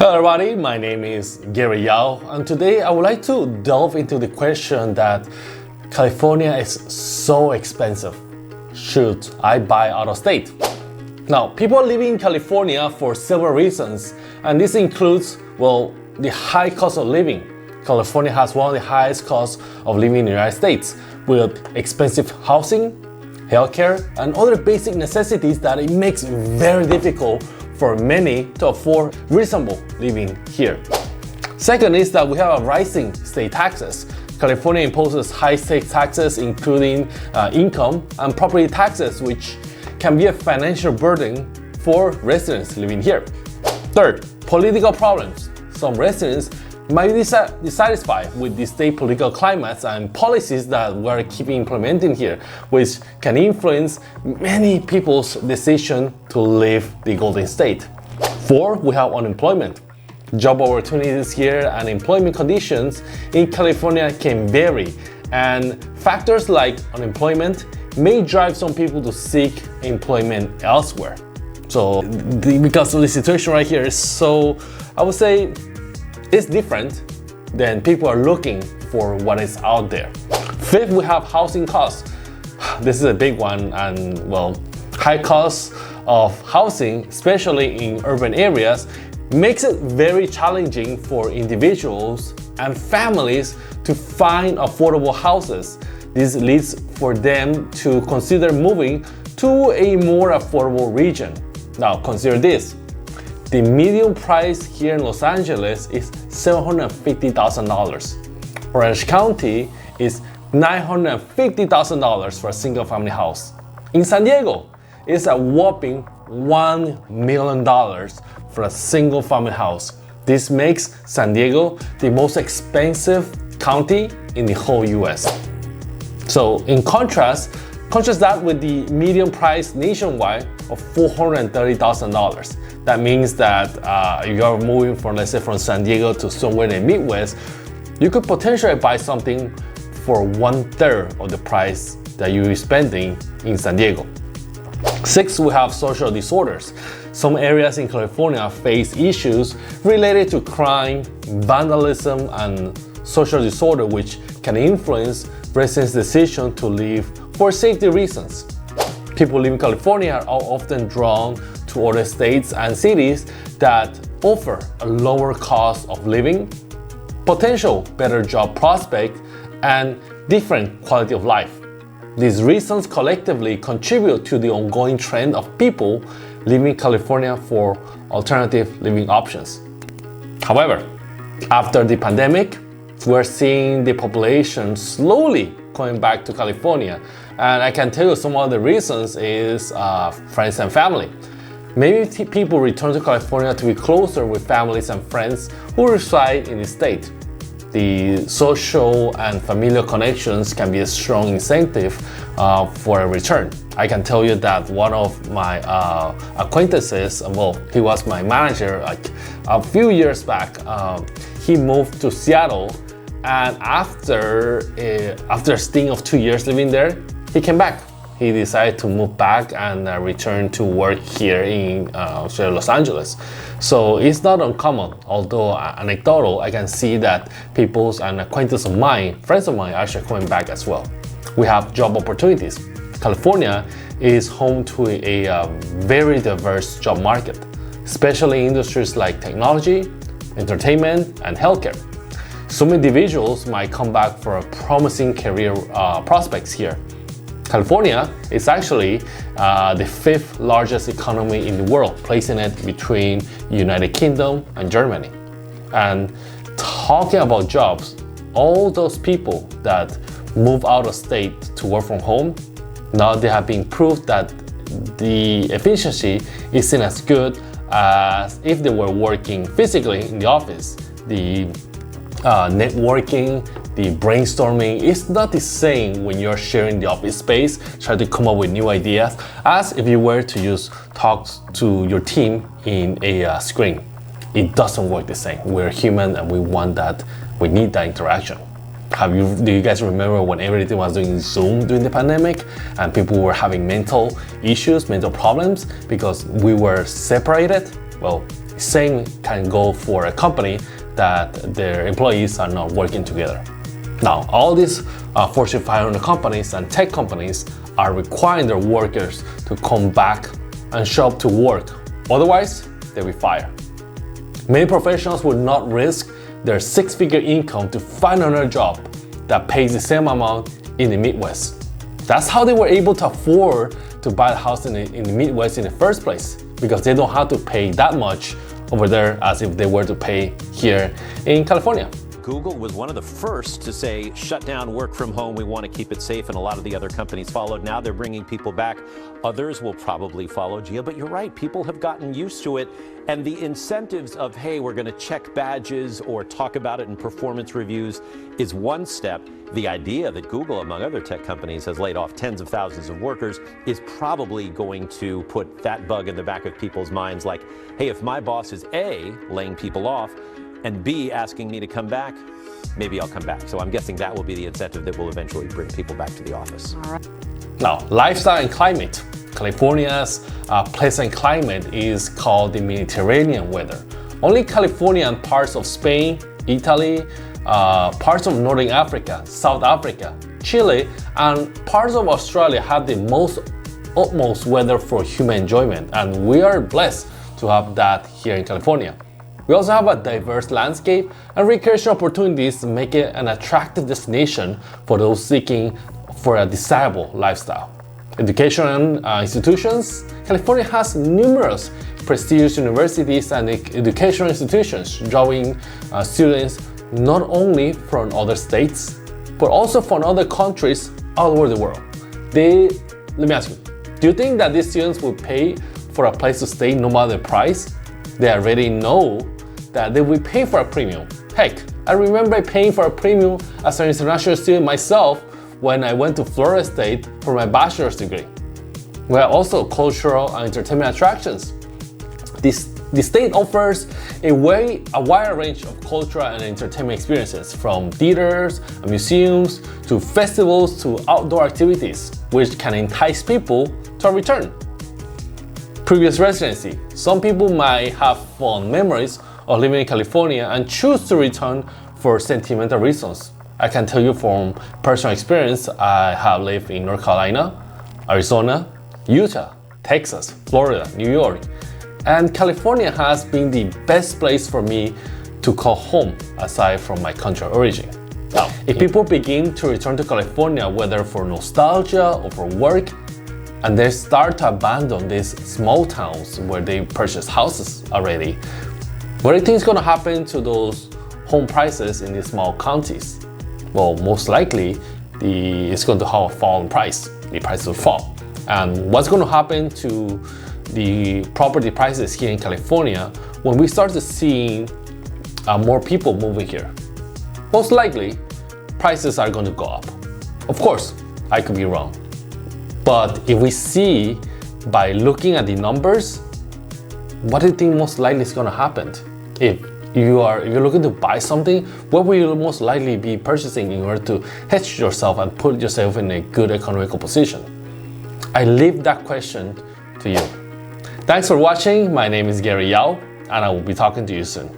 Hello everybody, my name is Gary Yao, and today I would like to delve into the question that California is so expensive. Should I buy out of state? Now, people are living in California for several reasons, and this includes, well, the high cost of living. California has one of the highest costs of living in the United States, with expensive housing, healthcare, and other basic necessities that it makes very difficult for many to afford reasonable living here. Second is that we have a rising state taxes. California imposes high state taxes, including income and property taxes, which can be a financial burden for residents living here. Third, political problems. Some residents might be dissatisfied with the state political climates and policies that we're keeping implementing here, which can influence many people's decision to leave the Golden State. Four, we have unemployment. Job opportunities here and employment conditions in California can vary, and factors like unemployment may drive some people to seek employment elsewhere. So because of the situation right here is so, I would say, it's different, then people are looking for what is out there. Fifth, we have housing costs. This is a big one, and well, high costs of housing, especially in urban areas, makes it very challenging for individuals and families to find affordable houses. This leads for them to consider moving to a more affordable region. Now consider this. The median price here in Los Angeles is $750,000. Orange County is $950,000 for a single family house. In San Diego, it's a whopping $1 million for a single family house. This makes San Diego the most expensive county in the whole US. So in contrast that with the median price nationwide of $430,000. That means that if you're moving from, let's say, from San Diego to somewhere in the Midwest, you could potentially buy something for 1/3 of the price that you're spending in San Diego. Six, we have social disorders. Some areas in California face issues related to crime, vandalism, and social disorder, which can influence residents' decision to leave for safety reasons. People living in California are often drawn to other states and cities that offer a lower cost of living, potential better job prospects, and different quality of life. These reasons collectively contribute to the ongoing trend of people leaving California for alternative living options. However, after the pandemic, we're seeing the population slowly coming back to California, and I can tell you some of the reasons is friends and family. Many people return to California to be closer with families and friends who reside in the state. The social and familial connections can be a strong incentive for a return. I can tell you that one of my acquaintances, well, he was my manager like a few years back. He moved to Seattle, and after a stint of 2 years living there, he came back. He decided to move back and return to work here in Los Angeles. So it's not uncommon, although anecdotal, I can see that people's and acquaintances of mine, friends of mine, are actually coming back as well. We have job opportunities. California is home to a very diverse job market, especially industries like technology, entertainment, and healthcare. Some individuals might come back for a promising career prospects here. California is actually the 5th largest economy in the world, placing it between United Kingdom and Germany. And talking about jobs, all those people that move out of state to work from home, now they have been proved that the efficiency isn't as good as if they were working physically in the office. The networking, the brainstorming is not the same when you're sharing the office space, trying to come up with new ideas, as if you were to just talk to your team in a screen. It doesn't work the same. We're human and we want that, we need that interaction. Do you guys remember when everything was doing Zoom during the pandemic and people were having mental issues, mental problems because we were separated? Well, Same can go for a company that their employees are not working together. Now, all these Fortune 500 companies and tech companies are requiring their workers to come back and show up to work. Otherwise, they'll be fired. Many professionals would not risk their six-figure income to find another job that pays the same amount in the Midwest. That's how they were able to afford to buy a house in the Midwest in the first place, because they don't have to pay that much over there as if they were to pay here in California. Google was one of the first to say, shut down work from home, we want to keep it safe, and a lot of the other companies followed. Now they're bringing people back. Others will probably follow, Gia, but you're right, people have gotten used to it. And the incentives of, hey, we're going to check badges or talk about it in performance reviews is one step. The idea that Google, among other tech companies, has laid off tens of thousands of workers is probably going to put that bug in the back of people's minds like, hey, if my boss is A, laying people off, and B, asking me to come back, maybe I'll come back. So I'm guessing that will be the incentive that will eventually bring people back to the office. All right. Now, lifestyle and climate. California's pleasant climate is called the Mediterranean weather. Only California and parts of Spain, Italy, parts of Northern Africa, South Africa, Chile, and parts of Australia have the utmost weather for human enjoyment, and we are blessed to have that here in California. We also have a diverse landscape and recreation opportunities, make it an attractive destination for those seeking for a desirable lifestyle. Education institutions. California has numerous prestigious universities and educational institutions drawing students not only from other states, but also from other countries all over the world. Let me ask you, do you think that these students will pay for a place to stay no matter the price? They already know that they will pay for a premium. Heck, I remember paying for a premium as an international student myself when I went to Florida State for my bachelor's degree. We have also cultural and entertainment attractions. The state offers a wide range of cultural and entertainment experiences, from theaters and museums to festivals to outdoor activities, which can entice people to a return. Previous residency. Some people might have fond memories of living in California and choose to return for sentimental reasons. I can tell you from personal experience, I have lived in North Carolina, Arizona, Utah, Texas, Florida, New York, and California has been the best place for me to call home aside from my country of origin. Now, if people begin to return to California, whether for nostalgia or for work, and they start to abandon these small towns where they purchased houses already, what do you think is going to happen to those home prices in these small counties? Well, most likely, it's going to have a fall in price. The price will fall. And what's going to happen to the property prices here in California when we start to see more people moving here? Most likely, prices are going to go up. Of course, I could be wrong. But if we see by looking at the numbers, what do you think most likely is going to happen? If you're looking to buy something, what will you most likely be purchasing in order to hedge yourself and put yourself in a good economical position? I leave that question to you. Thanks for watching. My name is Gary Yao, and I will be talking to you soon.